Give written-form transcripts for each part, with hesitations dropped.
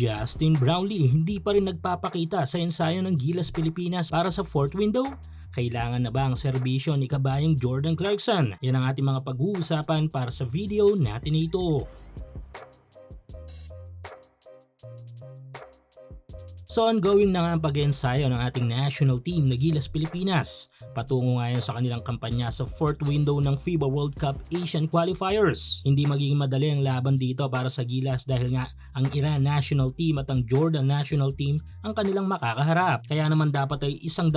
Justin Brownlee hindi pa rin nagpapakita sa ensayo ng Gilas Pilipinas para sa fourth window? Kailangan na ba ang serbisyo ni kabayang Jordan Clarkson? Yan ang ating mga pag-uusapan para sa video natin ito. So ongoing na nga ang pag-ensayo ng ating national team na Gilas Pilipinas. Patungo ngayon sa kanilang kampanya sa fourth window ng FIBA World Cup Asian Qualifiers. Hindi magiging madali ang laban dito para sa Gilas dahil nga ang Iran national team at ang Jordan national team ang kanilang makakaharap. Kaya naman dapat ay 100%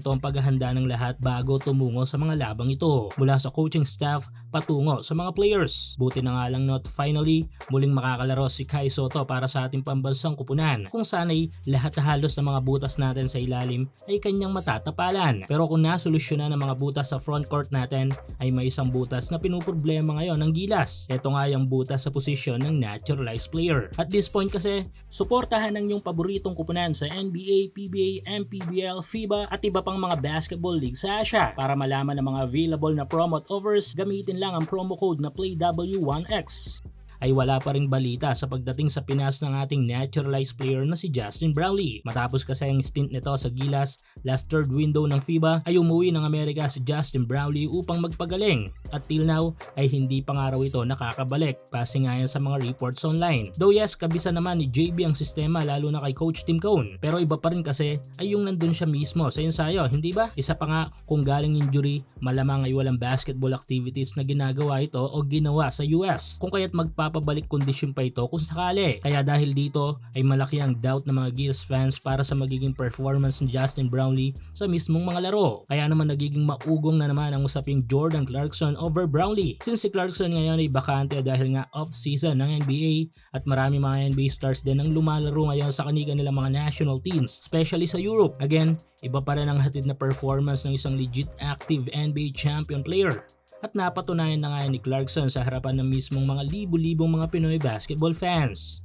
ang paghahanda ng lahat bago tumungo sa mga labang ito. Mula sa coaching staff patungo sa mga players. Buti na nga lang not finally muling makakalaro si Kai Sotto para sa ating pambansang kupunan kung sana'y lahat halos ng mga butas natin sa ilalim ay kanyang matatapalan. Pero kung nasolusyonan ang mga butas sa front court natin ay may isang butas na pinuproblema ngayon ng Gilas. Ito nga yung butas sa posisyon ng naturalized player. At this point kasi, suportahan ng iyong paboritong kupunan sa NBA, PBA, MPBL, FIBA at iba pang mga basketball league sa Asia. Para malaman ang mga available na promo at offers, gamitin lang ang promo code na PLAYW1X. Ay wala pa ring balita sa pagdating sa Pinas ng ating naturalized player na si Justin Brownlee. Matapos kasi ang stint nito sa Gilas last third window ng FIBA ay umuwi ng Amerika si Justin Brownlee upang magpagaling at till now ay hindi pa nga raw ito nakakabalik base nga yan sa mga reports online. Though yes, kabisa naman ni JB ang sistema lalo na kay Coach Tim Cone, pero iba pa rin kasi ay yung nandun siya mismo sa ensayo, hindi ba? Isa pa nga kung galing injury, malamang ay walang basketball activities na ginagawa ito o ginawa sa US kung kaya't magpapabalik kondisyon pa ito kung sakali. Kaya dahil dito ay malaki ang doubt ng mga Gilas fans para sa magiging performance ni Justin Brownlee sa mismong mga laro. Kaya naman nagiging maugong na naman ang usaping Jordan Clarkson over Brownlee. Since si Clarkson ngayon ay bakante dahil nga off-season ng NBA at marami mga NBA stars din ang lumalaro ngayon sa kanilang mga national teams, especially sa Europe. Again, iba pa rin ang hatid na performance ng isang legit active NBA champion player. At napatunayan na nga ni Clarkson sa harapan ng mismong mga libu-libong mga Pinoy basketball fans.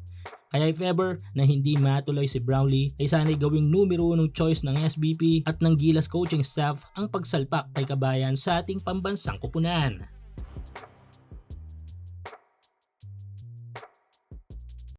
Kaya if ever na hindi matuloy si Brownlee ay sana'y gawing numero 1 choice ng SBP at ng Gilas coaching staff ang pagsalpak kay kabayan sa ating pambansang kupunan.